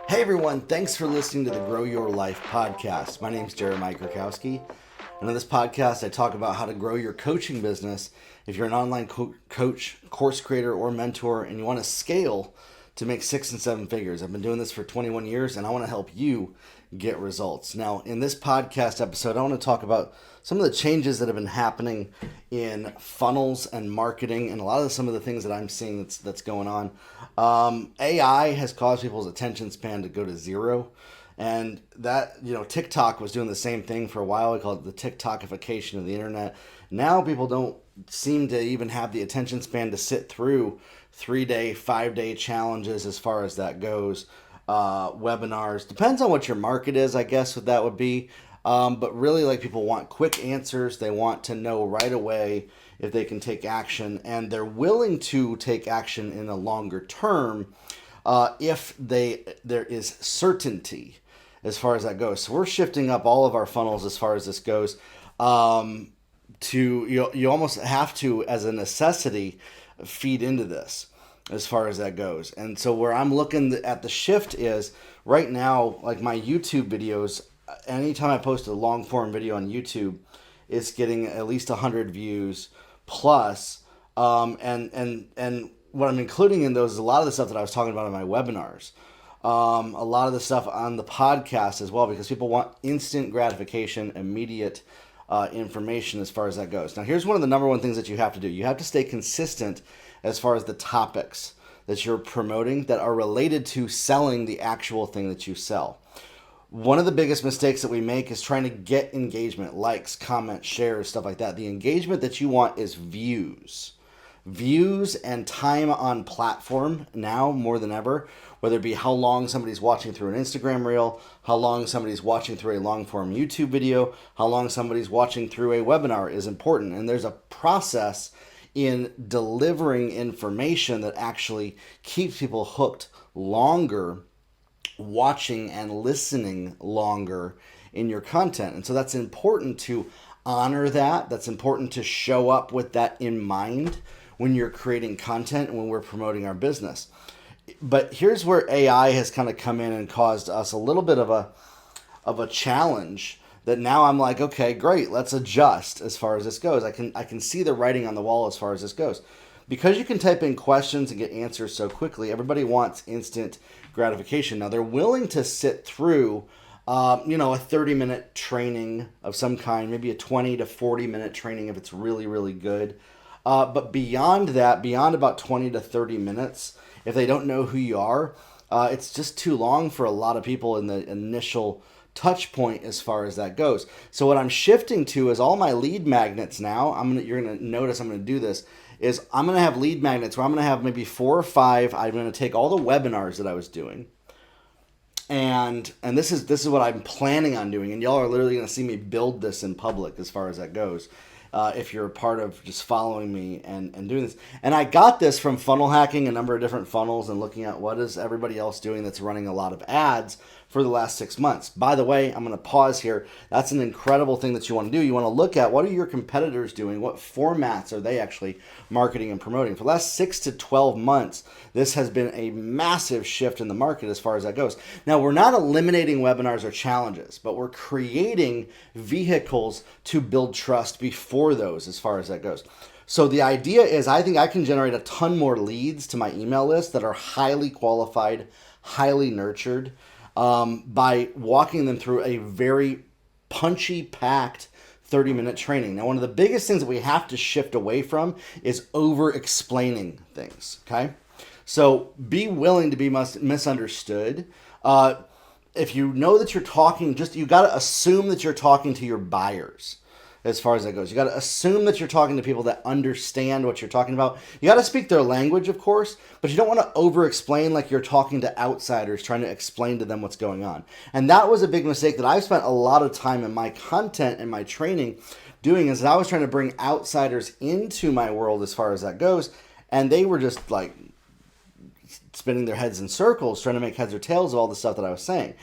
Hey everyone, thanks for listening to the Grow Your Life podcast. My name is Jeremiah Krakowski, and on this podcast I talk about how to grow your coaching business. If you're an online coach, course creator, or mentor, and you want to scale to make 6 and 7 figures. I've been doing this for 21 years, and I want to help you get results. Now, in this podcast episode, I want to talk about some of the changes that have been happening in funnels and marketing, and a lot of some of the things that I'm seeing that's going on. AI has caused people's attention span to go to zero, and that, TikTok was doing the same thing for a while. We call it the TikTokification of the internet. Now people don't seem to even have the attention span to sit through 3-day, 5-day challenges as far as that goes. Webinars, depends on what your market is, I guess what that would be. But really, like, people want quick answers. They want to know right away if they can take action, and they're willing to take action in a longer term if there is certainty as far as that goes. So we're shifting up all of our funnels as far as this goes. You almost have to, as a necessity, feed into this as far as that goes. And so where I'm looking at the shift is right now, like my YouTube videos, anytime I post a long form video on YouTube, it's getting at least 100 views plus. And what I'm including in those is a lot of the stuff that I was talking about in my webinars. A lot of the stuff on the podcast as well, because people want instant gratification, immediate information as far as that goes. Now, here's one of the number one things that you have to do. You have to stay consistent as far as the topics that you're promoting that are related to selling the actual thing that you sell. One of the biggest mistakes that we make is trying to get engagement, likes, comments, shares, stuff like that. The engagement that you want is views. Views and time on platform now more than ever, whether it be how long somebody's watching through an Instagram reel, how long somebody's watching through a long form YouTube video, how long somebody's watching through a webinar is important. And there's a process in delivering information that actually keeps people hooked longer, watching and listening longer in your content. And so that's important to honor that. That's important to show up with that in mind when you're creating content and when we're promoting our business. But here's where AI has kind of come in and caused us a little bit of a challenge that now I'm like, okay, great, let's adjust as far as this goes. I can see the writing on the wall as far as this goes. Because you can type in questions and get answers so quickly, everybody wants instant gratification. Now, they're willing to sit through a 30-minute training of some kind, maybe a 20 to 40-minute training if it's really, really good. But beyond that, beyond about 20 to 30 minutes, if they don't know who you are, it's just too long for a lot of people in the initial touch point as far as that goes. So what I'm shifting to is all my lead magnets now. You're gonna notice I'm gonna do this. I'm gonna have lead magnets where I'm gonna have maybe 4 or 5. I'm gonna take all the webinars that I was doing, and this is what I'm planning on doing. And y'all are literally gonna see me build this in public as far as that goes. If you're a part of just following me and doing this. And I got this from funnel hacking a number of different funnels and looking at what is everybody else doing that's running a lot of ads for the last 6 months. By the way, I'm going to pause here. That's an incredible thing that you want to do. You want to look at what are your competitors doing? What formats are they actually marketing and promoting? For the last 6 to 12 months, this has been a massive shift in the market as far as that goes. Now, we're not eliminating webinars or challenges, but we're creating vehicles to build trust before those as far as that goes. So the idea is I think I can generate a ton more leads to my email list that are highly qualified, highly nurtured, by walking them through a very punchy, packed 30-minute training. Now, one of the biggest things that we have to shift away from is over-explaining things, okay? So be willing to be misunderstood. If you know that you're talking, you got to assume that you're talking to your buyers. As far as that goes, you got to assume that you're talking to people that understand what you're talking about. You got to speak their language, of course, but you don't want to over-explain like you're talking to outsiders, trying to explain to them what's going on. And that was a big mistake that I've spent a lot of time in my content and my training doing, is that I was trying to bring outsiders into my world as far as that goes, and they were just like spinning their heads in circles, trying to make heads or tails of all the stuff that I was saying.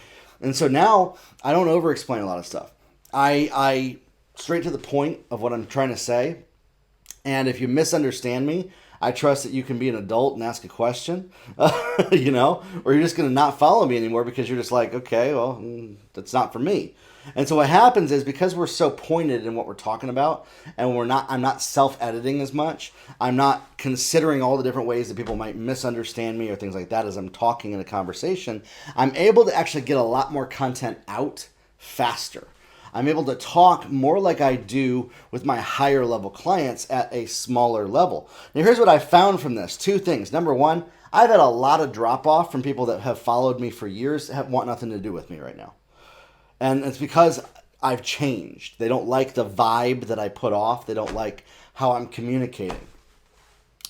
And so now I don't over-explain a lot of stuff. I straight to the point of what I'm trying to say. And if you misunderstand me, I trust that you can be an adult and ask a question, or you're just going to not follow me anymore because you're just like, okay, well, that's not for me. And so what happens is, because we're so pointed in what we're talking about, and I'm not self-editing as much. I'm not considering all the different ways that people might misunderstand me or things like that as I'm talking in a conversation. I'm able to actually get a lot more content out faster. I'm able to talk more like I do with my higher level clients at a smaller level. Now, here's what I found from this. 2 things. Number 1, I've had a lot of drop off from people that have followed me for years, want nothing to do with me right now. And it's because I've changed. They don't like the vibe that I put off. They don't like how I'm communicating.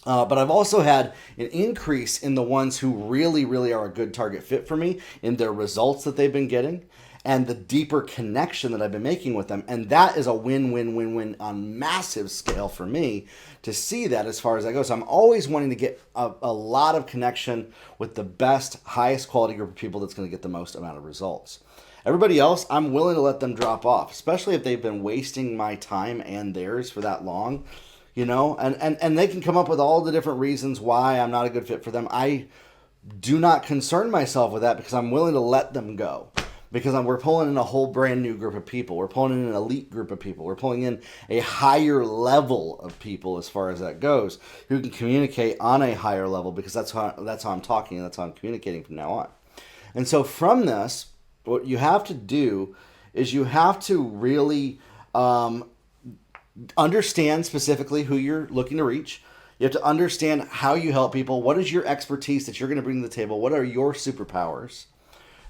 But I've also had an increase in the ones who really, really are a good target fit for me in their results that they've been getting and the deeper connection that I've been making with them. And that is a win-win-win-win on massive scale for me to see that as far as I go. So I'm always wanting to get a lot of connection with the best, highest quality group of people that's going to get the most amount of results. Everybody else, I'm willing to let them drop off, especially if they've been wasting my time and theirs for that long, and they can come up with all the different reasons why I'm not a good fit for them. I do not concern myself with that because I'm willing to let them go, because we're pulling in a whole brand new group of people. We're pulling in an elite group of people. We're pulling in a higher level of people as far as that goes, who can communicate on a higher level, because that's how I'm talking and that's how I'm communicating from now on. And so from this, what you have to do is you have to really understand specifically who you're looking to reach. You have to understand how you help people. What is your expertise that you're going to bring to the table? What are your superpowers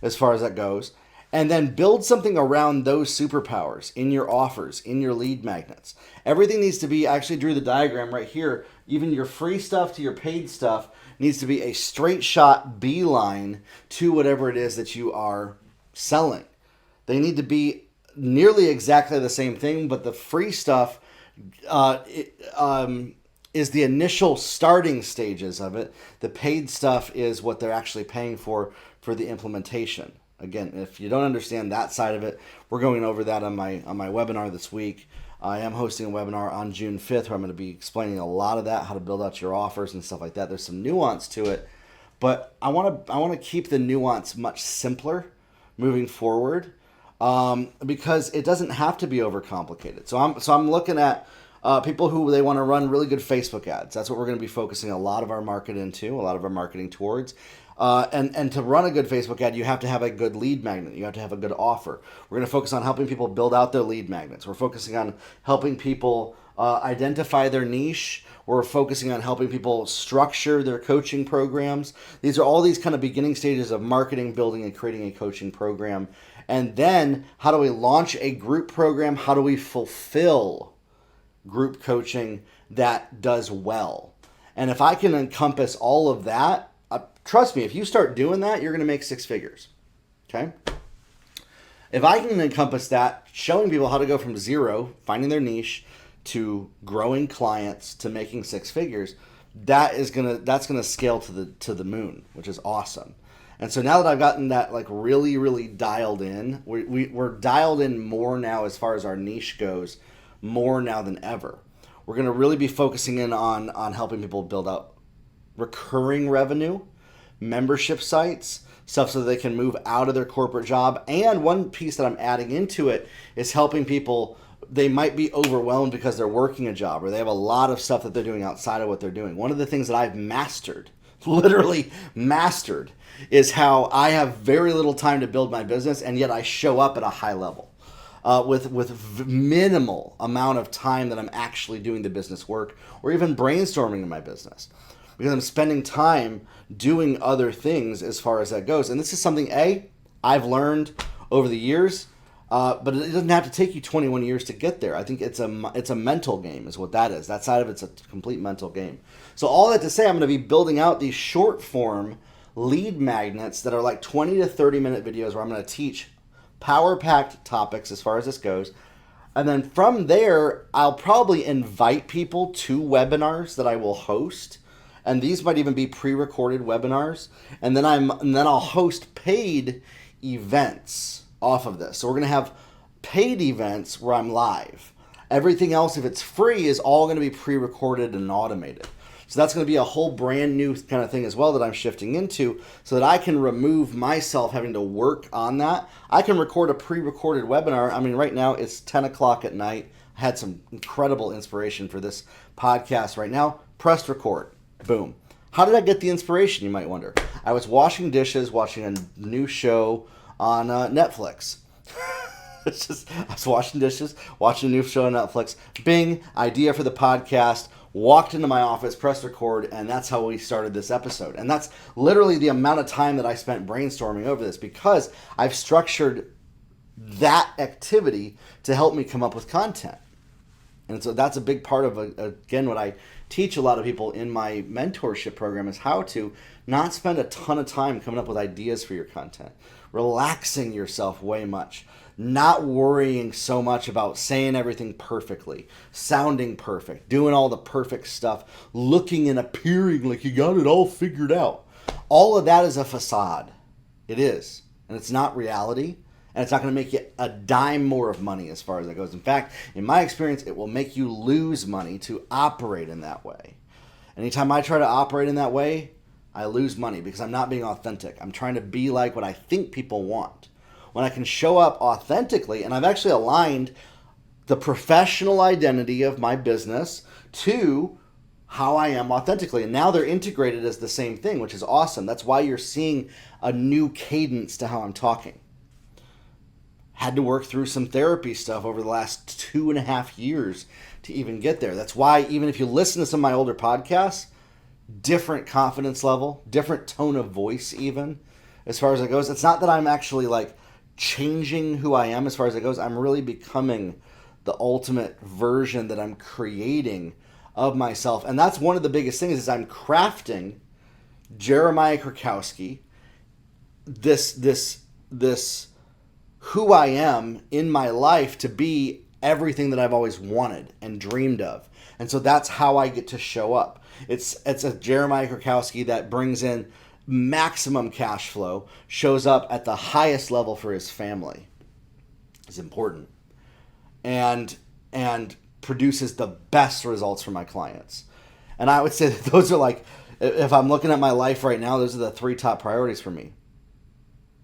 as far as that goes? And then build something around those superpowers in your offers, in your lead magnets. Everything needs to be, I actually drew the diagram right here, even your free stuff to your paid stuff needs to be a straight shot beeline to whatever it is that you are selling. They need to be nearly exactly the same thing, but the free stuff is the initial starting stages of it. The paid stuff is what they're actually paying for the implementation. Again, if you don't understand that side of it, we're going over that on my webinar this week. I am hosting a webinar on June 5th where I'm going to be explaining a lot of that, how to build out your offers and stuff like that. There's some nuance to it, but I want to keep the nuance much simpler moving forward, because it doesn't have to be overcomplicated. So I'm looking at people who they want to run really good Facebook ads. That's what we're going to be focusing a lot of our marketing towards. And to run a good Facebook ad, you have to have a good lead magnet. You have to have a good offer. We're going to focus on helping people build out their lead magnets. We're focusing on helping people identify their niche. We're focusing on helping people structure their coaching programs. These are all these kind of beginning stages of marketing, building, and creating a coaching program. And then how do we launch a group program? How do we fulfill group coaching that does well? And if I can encompass all of that, trust me, if you start doing that, you're going to make 6 figures. Okay? If I can encompass that, showing people how to go from 0, finding their niche, to growing clients, to making 6 figures, that's gonna scale to the moon, which is awesome. And so now that I've gotten that really, really dialed in, we're dialed in more now as far as our niche goes, more now than ever. We're going to really be focusing in on helping people build out recurring revenue, membership sites, stuff so that they can move out of their corporate job. And one piece that I'm adding into it is helping people. They might be overwhelmed because they're working a job or they have a lot of stuff that they're doing outside of what they're doing. One of the things that I've mastered, literally mastered, is how I have very little time to build my business, and yet I show up at a high level with minimal amount of time that I'm actually doing the business work or even brainstorming in my business, because I'm spending time doing other things as far as that goes. And this is something I've learned over the years, but it doesn't have to take you 21 years to get there. I think it's a mental game is what that is. That side of it's a complete mental game. So all that to say, I'm going to be building out these short form lead magnets that are like 20 to 30 minute videos where I'm going to teach power-packed topics as far as this goes. And then from there, I'll probably invite people to webinars that I will host. And these might even be pre-recorded webinars. And then I'll host paid events off of this. So we're going to have paid events where I'm live. Everything else, if it's free, is all going to be pre-recorded and automated. So that's going to be a whole brand new kind of thing as well that I'm shifting into, so that I can remove myself having to work on that. I can record a pre-recorded webinar. I mean, right now it's 10 o'clock at night. I had some incredible inspiration for this podcast right now. Pressed record. Boom. How did I get the inspiration, you might wonder? I was washing dishes, watching a new show on Netflix. It's just, I was washing dishes, watching a new show on Netflix. Bing, idea for the podcast. Walked into my office, pressed record, and that's how we started this episode. And that's literally the amount of time that I spent brainstorming over this, because I've structured that activity to help me come up with content. And so that's a big part of, again, what I teach a lot of people in my mentorship program is how to not spend a ton of time coming up with ideas for your content, relaxing yourself way much, not worrying so much about saying everything perfectly, sounding perfect, doing all the perfect stuff, looking and appearing like you got it all figured out. All of that is a facade. It is. And it's not reality. And it's not going to make you a dime more of money as far as that goes. In fact, in my experience, it will make you lose money to operate in that way. Anytime I try to operate in that way, I lose money because I'm not being authentic. I'm trying to be like what I think people want. When I can show up authentically, and I've actually aligned the professional identity of my business to how I am authentically. And now they're integrated as the same thing, which is awesome. That's why you're seeing a new cadence to how I'm talking. Had to work through some therapy stuff over the last 2.5 years to even get there. That's why even if you listen to some of my older podcasts, different confidence level, different tone of voice even, as far as it goes. It's not that I'm actually like changing who I am as far as it goes. I'm really becoming the ultimate version that I'm creating of myself. And that's one of the biggest things is I'm crafting Jeremiah Krakowski, this who I am in my life to be everything that I've always wanted and dreamed of. And so that's how I get to show up. It's a Jeremiah Krakowski that brings in maximum cash flow, shows up at the highest level for his family. It's important. And produces the best results for my clients. And I would say that those are like, if I'm looking at my life right now, those are the 3 top priorities for me.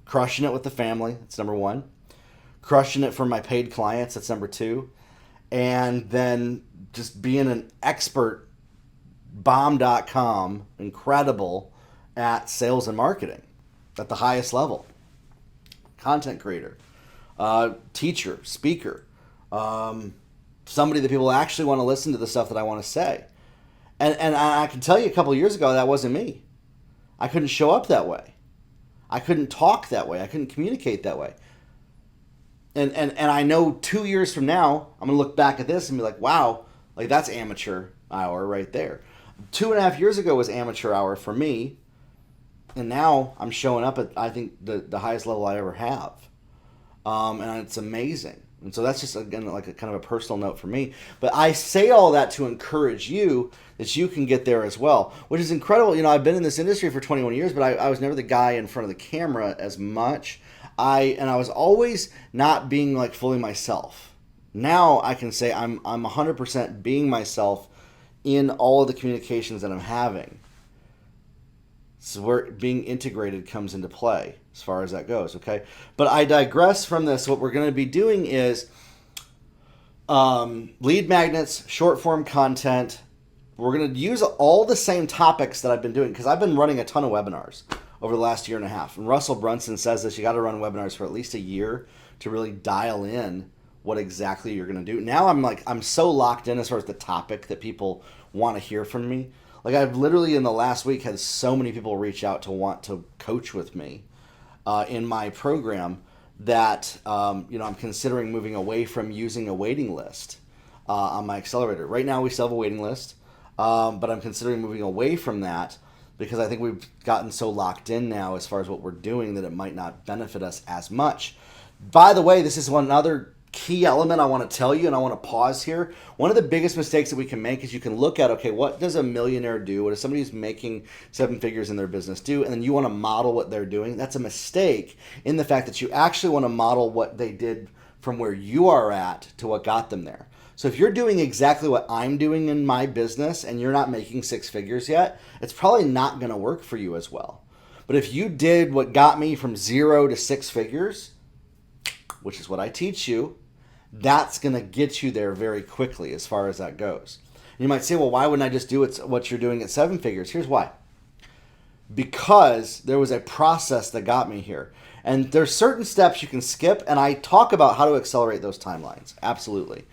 Crushing it with the family, that's number 1. Crushing it for my paid clients, that's number 2. And then just being an expert, bomb.com, incredible at sales and marketing at the highest level. Content creator, teacher, speaker, somebody that people actually want to listen to the stuff that I want to say. And I can tell you a couple of years ago, that wasn't me. I couldn't show up that way. I couldn't talk that way. I couldn't communicate that way. And I know 2 years from now, I'm going to look back at this and be like, wow, like that's amateur hour right there. 2.5 years ago was amateur hour for me. And now I'm showing up at, I think, the highest level I ever have. And it's amazing. And so that's just, again, like a kind of a personal note for me. But I say all that to encourage you that you can get there as well, which is incredible. You know, I've been in this industry for 21 years, but I was never the guy in front of the camera as much. I was always not being like fully myself. Now I can say I'm 100% being myself in all of the communications that I'm having. So where being integrated comes into play as far as that goes, okay? But I digress from this. What we're going to be doing is lead magnets, short form content. We're going to use all the same topics that I've been doing because I've been running a ton of webinars over the last 1.5 years. And Russell Brunson says this, you got to run webinars for at least a year to really dial in what exactly you're going to do. Now I'm so locked in as far as the topic that people want to hear from me. Like I've literally in the last week had so many people reach out to want to coach with me in my program that I'm considering moving away from using a waiting list on my accelerator. Right now we still have a waiting list, but I'm considering moving away from that because I think we've gotten so locked in now as far as what we're doing that it might not benefit us as much. By the way, this is one other key element I want to tell you, and I want to pause here. One of the biggest mistakes that we can make is you can look at, okay, what does a millionaire do? What does somebody who's making 7 figures in their business do? And then you want to model what they're doing. That's a mistake in the fact that you actually want to model what they did from where you are at to what got them there. So if you're doing exactly what I'm doing in my business and you're not making six figures yet, it's probably not going to work for you as well. But if you did what got me from 0 to 6 figures, which is what I teach you, that's going to get you there very quickly as far as that goes. And you might say, well, why wouldn't I just do what you're doing at 7 figures? Here's why. Because there was a process that got me here. And there's certain steps you can skip, and I talk about how to accelerate those timelines. Absolutely.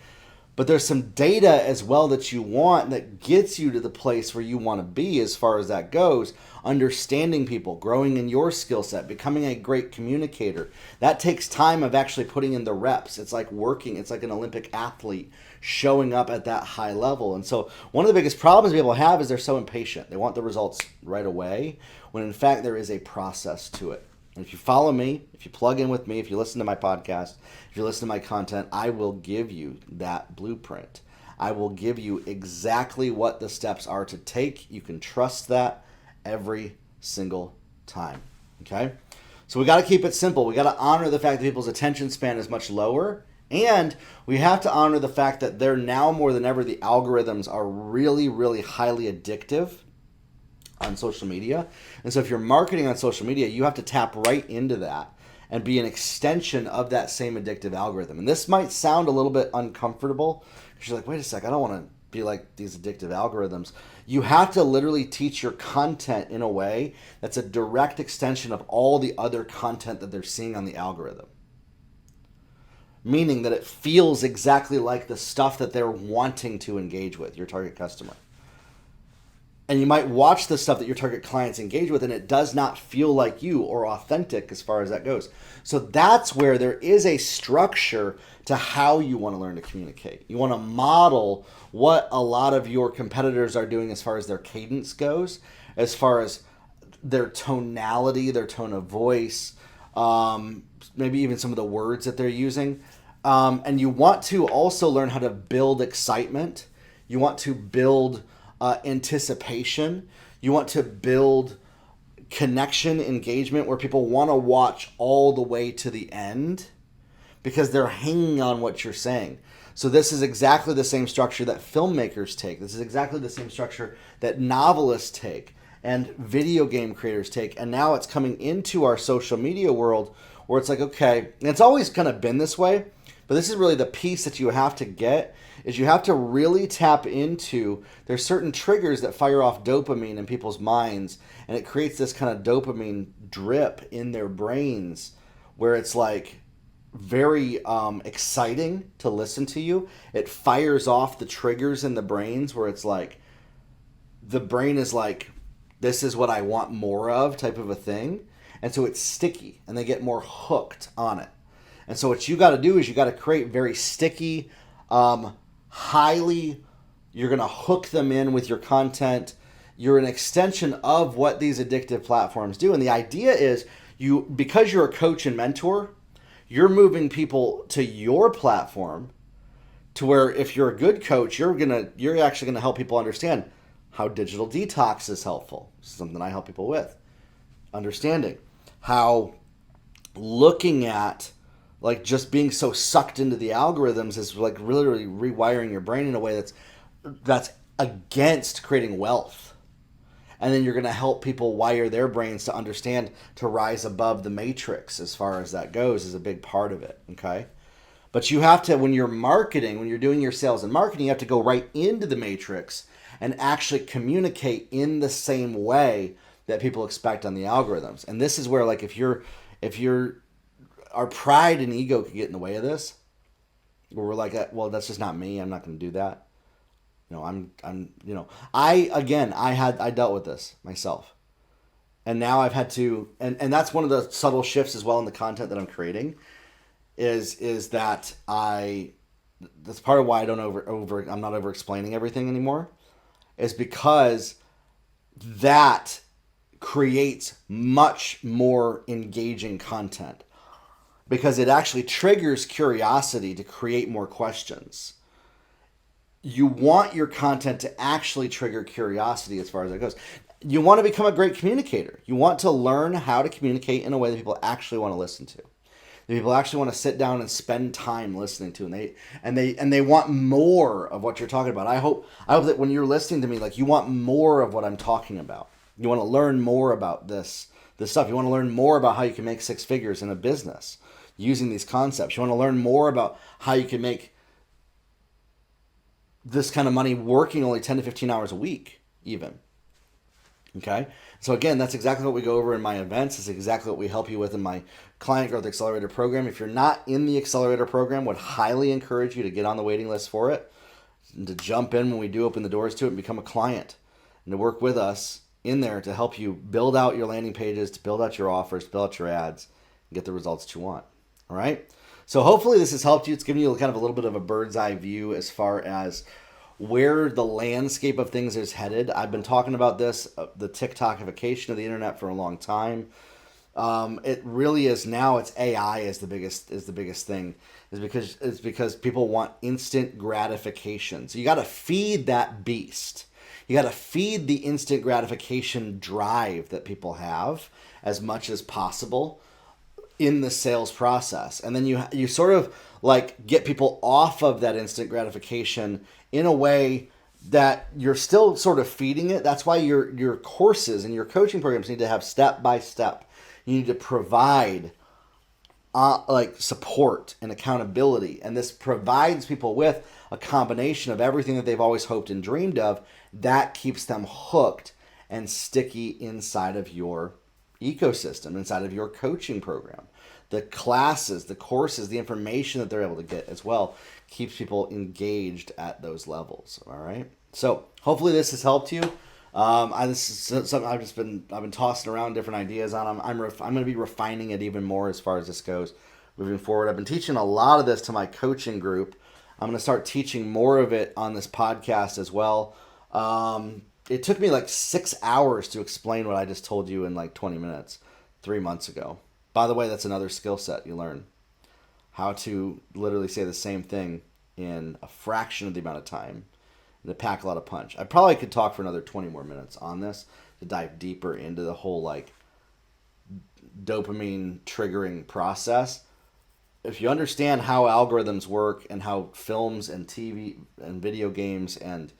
But there's some data as well that you want that gets you to the place where you want to be as far as that goes. Understanding people, growing in your skill set, becoming a great communicator. That takes time of actually putting in the reps. It's like working. It's like an Olympic athlete showing up at that high level. And so one of the biggest problems people have is they're so impatient. They want the results right away, when in fact there is a process to it. And if you follow me, if you plug in with me, if you listen to my podcast, if you listen to my content, I will give you that blueprint. I will give you exactly what the steps are to take. You can trust that every single time. Okay? So we got to keep it simple. We got to honor the fact that people's attention span is much lower. And we have to honor the fact that they're now more than ever, the algorithms are really, really highly addictive on social media. And so if you're marketing on social media, you have to tap right into that and be an extension of that same addictive algorithm. And this might sound a little bit uncomfortable because you're like, wait a sec, I don't want to be like these addictive algorithms. You have to literally teach your content in a way that's a direct extension of all the other content that they're seeing on the algorithm. Meaning that it feels exactly like the stuff that they're wanting to engage with, your target customer. And you might watch the stuff that your target clients engage with, and it does not feel like you or authentic as far as that goes. So that's where there is a structure to how you want to learn to communicate. You want to model what a lot of your competitors are doing as far as their cadence goes, as far as their tonality, their tone of voice, maybe even some of the words that they're using. And you want to also learn how to build excitement. You want to build anticipation. You want to build connection, engagement, where people want to watch all the way to the end because they're hanging on what you're saying. So this is exactly the same structure that filmmakers take. This is exactly the same structure that novelists take and video game creators take. And now it's coming into our social media world where it's like, okay, and it's always kind of been this way, but this is really the piece that you have to get, is you have to really tap into, there's certain triggers that fire off dopamine in people's minds, and it creates this kind of dopamine drip in their brains where it's like very exciting to listen to you. It fires off the triggers in the brains where it's like, the brain is like, this is what I want more of type of a thing. And so it's sticky and they get more hooked on it. And so what you got to do is you got to create very sticky, highly, you're going to hook them in with your content. You're an extension of what these addictive platforms do. And the idea is because you're a coach and mentor, you're moving people to your platform to where if you're a good coach, you're actually going to help people understand how digital detox is helpful. This is something I help people with. Understanding how looking at like just being so sucked into the algorithms is like literally rewiring your brain in a way that's against creating wealth. And then you're going to help people wire their brains to understand to rise above the matrix as far as that goes is a big part of it. Okay. But you have to, when you're marketing, when you're doing your sales and marketing, you have to go right into the matrix and actually communicate in the same way that people expect on the algorithms. And this is where, like, if our pride and ego could get in the way of this, where we're like, well, that's just not me. I'm not going to do that. I dealt with this myself. And now I've had to, and that's one of the subtle shifts as well in the content that I'm creating is that that's part of why I don't I'm not over explaining everything anymore, is because that creates much more engaging content because it actually triggers curiosity to create more questions. You want your content to actually trigger curiosity as far as that goes. You want to become a great communicator. You want to learn how to communicate in a way that people actually want to listen to. that people actually want to sit down and spend time listening to, and they want more of what you're talking about. I hope that when you're listening to me, like, you want more of what I'm talking about. You want to learn more about this stuff. You want to learn more about how you can make six figures in a business using these concepts. You want to learn more about how you can make this kind of money working only 10 to 15 hours a week, even. Okay? So again, that's exactly what we go over in my events. It's exactly what we help you with in my Client Growth Accelerator program. If you're not in the Accelerator program, would highly encourage you to get on the waiting list for it, and to jump in when we do open the doors to it and become a client, and to work with us in there to help you build out your landing pages, to build out your offers, to build out your ads, and get the results that you want. All right? So hopefully this has helped you. It's given you kind of a little bit of a bird's eye view as far as where the landscape of things is headed. I've been talking about this, the TikTokification of the internet, for a long time. It really is now. It's AI is the biggest thing. Is because people want instant gratification. So you got to feed that beast. You got to feed the instant gratification drive that people have as much as possible in the sales process. And then you sort of like get people off of that instant gratification in a way that you're still sort of feeding it. That's why your courses and your coaching programs need to have step by step. You need to provide like support and accountability. And this provides people with a combination of everything that they've always hoped and dreamed of that keeps them hooked and sticky inside of your ecosystem, inside of your coaching program. The classes, the courses, the information that they're able to get as well keeps people engaged at those levels. All right. So hopefully this has helped you. This is something I've been tossing around different ideas on. I'm going to be refining it even more as far as this goes moving forward. I've been teaching a lot of this to my coaching group. I'm going to start teaching more of it on this podcast as well. It took me like 6 hours to explain what I just told you in like 20 minutes 3 months ago. By the way, that's another skill set you learn. How to literally say the same thing in a fraction of the amount of time and to pack a lot of punch. I probably could talk for another 20 more minutes on this to dive deeper into the whole like dopamine triggering process. If you understand how algorithms work and how films and TV and video games and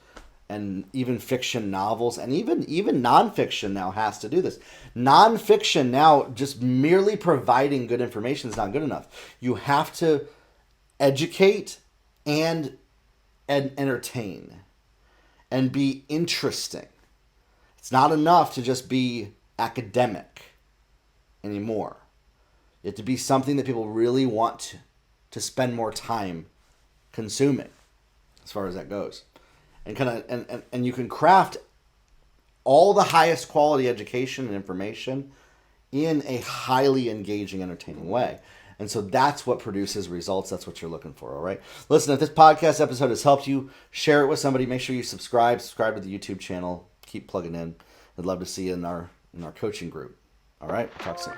even fiction novels and even nonfiction now has to do this. Nonfiction now, just merely providing good information is not good enough. You have to educate and entertain and be interesting. It's not enough to just be academic anymore. You have to be something that people really want to spend more time consuming, as far as that goes. And you can craft all the highest quality education and information in a highly engaging, entertaining way. And so that's what produces results. That's what you're looking for, all right? Listen, if this podcast episode has helped you, share it with somebody. Make sure you subscribe to the YouTube channel. Keep plugging in. I'd love to see you in our coaching group. All right? Talk soon.